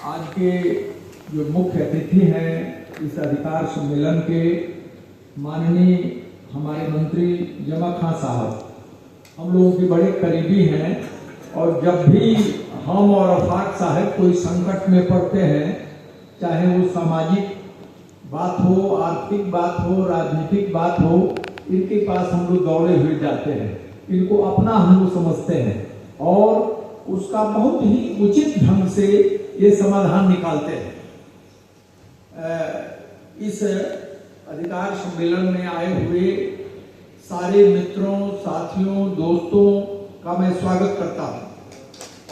आज के जो मुख्य अतिथि हैं इस अधिकार सम्मेलन के माननीय हमारे मंत्री जमा खां साहब हम लोगों के बड़े करीबी हैं और जब भी हम और आफाक साहब कोई संकट में पड़ते हैं, चाहे वो सामाजिक बात हो, आर्थिक बात हो, राजनीतिक बात हो, इनके पास हम लोग दौड़े हुए जाते हैं। इनको अपना हम लोग समझते हैं और उसका बहुत ही उचित ढंग से ये समाधान निकालते हैं। इस अधिकार सम्मेलन में आए हुए सारे मित्रों, साथियों, दोस्तों का मैं स्वागत करता हूं।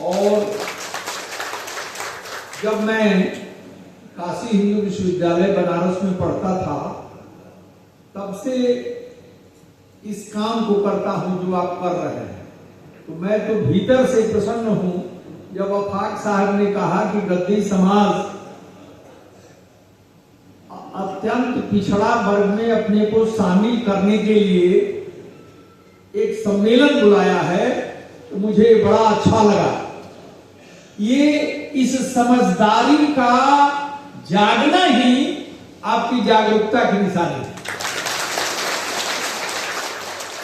और जब मैं काशी हिंदू विश्वविद्यालय बनारस में पढ़ता था, तब से इस काम को करता हूं जो आप कर रहे हैं। तो मैं तो भीतर से प्रसन्न हूं जब आफाक साहब ने कहा कि गद्दी समाज अत्यंत पिछड़ा वर्ग में अपने को शामिल करने के लिए एक सम्मेलन बुलाया है, तो मुझे बड़ा अच्छा लगा। ये इस समझदारी का जागना ही आपकी जागरूकता की निशानी है।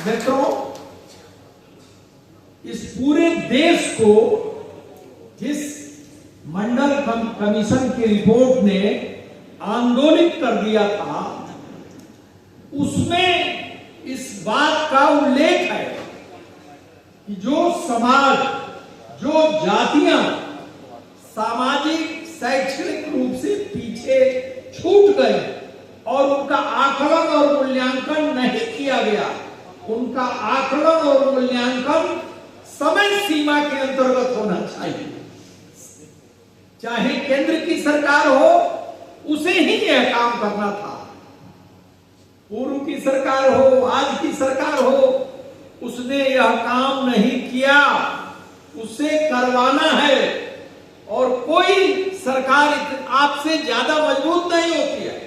मित्रों, इस पूरे देश को जिस मंडल कमीशन की रिपोर्ट ने आंदोलित कर दिया था, उसमें इस बात का उल्लेख है कि जो समाज, जो जातियां सामाजिक शैक्षणिक रूप से पीछे छूट गई और उनका आकलन और मूल्यांकन नहीं किया गया, उनका आकलन और मूल्यांकन समय सीमा के अंतर्गत होना चाहिए। चाहे केंद्र की सरकार हो, उसे ही यह काम करना था। पूर्व की सरकार हो, आज की सरकार हो, उसने यह काम नहीं किया। उसे करवाना है और कोई सरकार आपसे ज्यादा मजबूत नहीं होती है।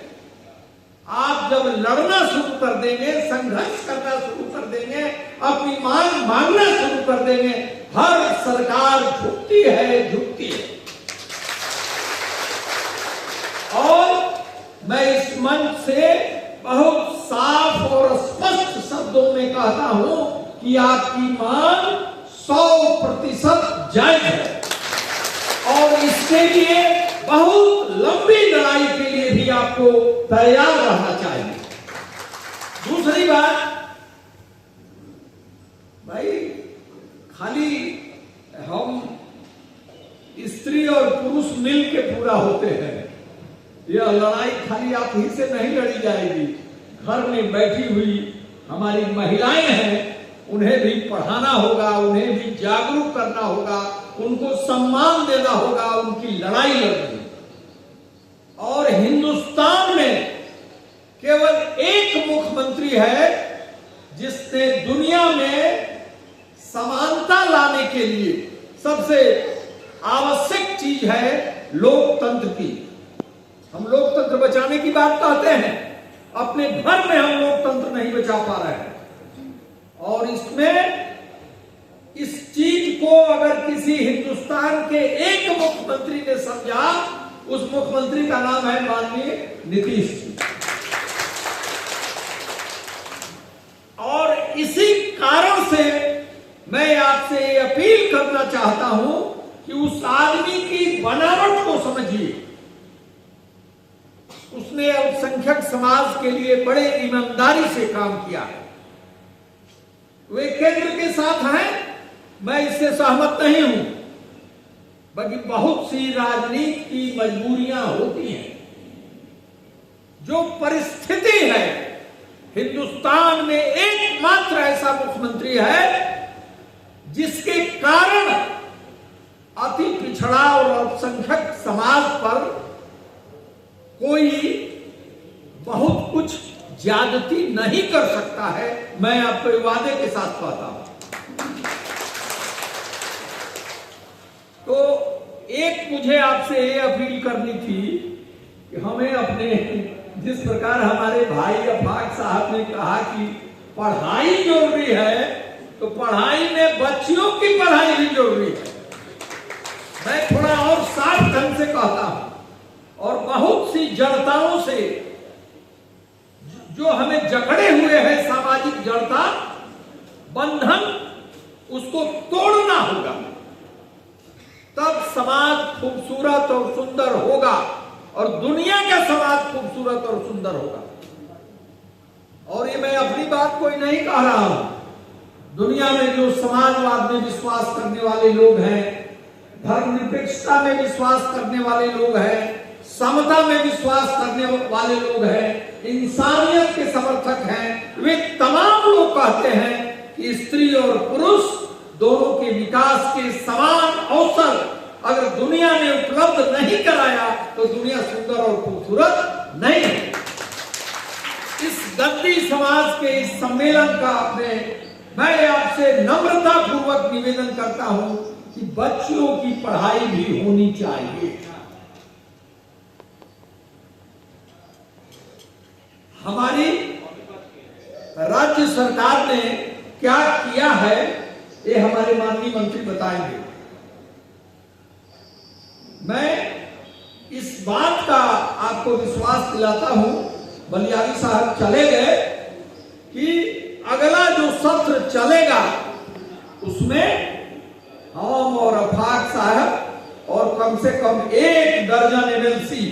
आप जब लड़ना शुरू कर देंगे, संघर्ष करना शुरू कर देंगे, अपनी मांग मांगना शुरू कर देंगे, हर सरकार झुकती है, झुकती है। और मैं इस मंच से बहुत साफ और स्पष्ट शब्दों में कहता हूं कि आपकी मांग 100% जायज है और इसके लिए बहुत लंबी लड़ाई के लिए भी आपको तैयार रहना चाहिए। दूसरी बात, भाई खाली हम स्त्री और पुरुष मिल के पूरा होते हैं, यह लड़ाई खाली आप ही से नहीं लड़ी जाएगी। घर में बैठी हुई हमारी महिलाएं हैं, उन्हें भी पढ़ाना होगा, उन्हें भी जागरूक करना होगा, उनको सम्मान देना होगा, उनकी लड़ाई लड़नी। और हिंदुस्तान में केवल एक मुख्यमंत्री है जिसने दुनिया में समानता लाने के लिए सबसे आवश्यक चीज है लोकतंत्र की। हम लोकतंत्र बचाने की बात कहते हैं, अपने घर में हम लोकतंत्र नहीं बचा पा रहे हैं। और इसमें इस चीज को अगर किसी हिंदुस्तान के एक मुख्यमंत्री ने समझा, उस मुख्यमंत्री का नाम है माननीय नीतीश जी। और इसी कारण से मैं आपसे अपील करना चाहता हूं कि उस आदमी की बनावट को समझिए। उसने अल्पसंख्यक समाज के लिए बड़े ईमानदारी से काम किया है। वे केंद्र के साथ हैं, मैं इससे सहमत नहीं हूं, बल्कि बहुत सी राजनीति की मजबूरियां होती हैं। जो परिस्थिति है, हिंदुस्तान में एकमात्र ऐसा मुख्यमंत्री है जिसके कारण अति पिछड़ा और अल्पसंख्यक समाज पर कोई बहुत कुछ ज्यादती नहीं कर सकता है। मैं आपको वादे के साथ कहता हूं। तो एक मुझे आपसे ये अपील करनी थी कि हमें अपने, जिस प्रकार हमारे भाई आफाक साहब ने कहा कि पढ़ाई जरूरी है, तो पढ़ाई में बच्चियों की पढ़ाई भी जरूरी है। मैं थोड़ा और साफ ढंग से कहता बंधन उसको तोड़ना होगा, तब समाज खूबसूरत और सुंदर होगा और दुनिया का समाज खूबसूरत और सुंदर होगा। और ये मैं अपनी बात कोई नहीं कह रहा हूं, दुनिया में जो समाजवाद में विश्वास करने वाले लोग हैं, धर्मनिरपेक्षता में विश्वास करने वाले लोग हैं, समता में विश्वास करने वाले लोग हैं, इंसानियत के समर्थक हैं, वे तमाम लोग कहते हैं कि स्त्री और पुरुष दोनों के विकास के समान अवसर अगर दुनिया ने उपलब्ध नहीं कराया तो दुनिया सुंदर और खूबसूरत नहीं है। इस गद्दी समाज के इस सम्मेलन का मैं आपसे नम्रता पूर्वक निवेदन करता हूं कि बच्चियों की पढ़ाई भी होनी चाहिए। हमारी राज्य सरकार ने क्या किया है ये हमारे माननीय मंत्री बताएंगे। मैं इस बात का आपको विश्वास दिलाता हूं, बलियारी साहब चले गए, कि अगला जो सत्र चलेगा उसमें हम और अफाक साहब और कम से कम 1 दर्जन एमएलसी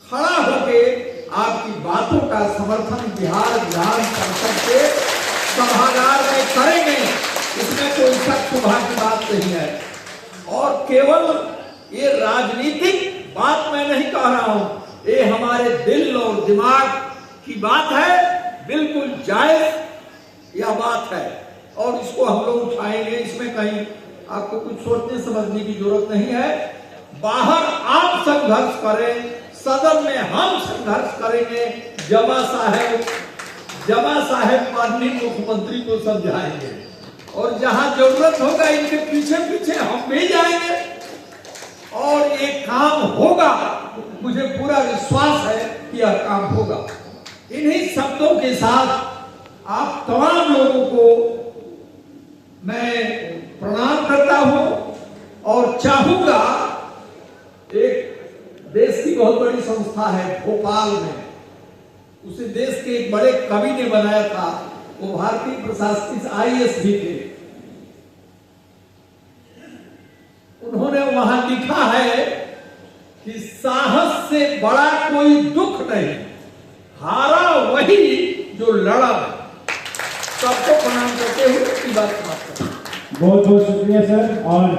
खड़ा होके आपकी बातों का समर्थन बिहार विधान परिषद के सभागार में करेंगे। इसमें कोई शक शुबा की बात नहीं है। और केवल ये राजनीतिक बात मैं नहीं कह रहा हूं, ये हमारे दिल और दिमाग की बात है, बिल्कुल जायज यह बात है और इसको हम लोग उठाएंगे। इसमें कहीं आपको कुछ सोचने समझने की जरूरत नहीं है। बाहर आप संघर्ष करें, सदन में हम संघर्ष करेंगे। जमा साहब माननीय मुख्यमंत्री को समझाएंगे और जहां जरूरत होगा इनके पीछे पीछे हम भी जाएंगे और ये काम होगा। मुझे पूरा विश्वास है कि यह काम होगा। इन्हीं शब्दों के साथ आप तमाम लोगों को मैं प्रणाम करता हूं और चाहूंगा, एक देश की बहुत बड़ी संस्था है भोपाल में, उसे देश के एक बड़े कवि ने बनाया था, वो भारतीय प्रशासनिक आईएएस भी थे। उन्होंने वहां लिखा है कि साहस से बड़ा कोई दुख नहीं, हारा वही जो लड़ा। सबको प्रणाम करते हुए अपनी बात समाप्त करता हूं। बहुत बहुत शुक्रिया सर। और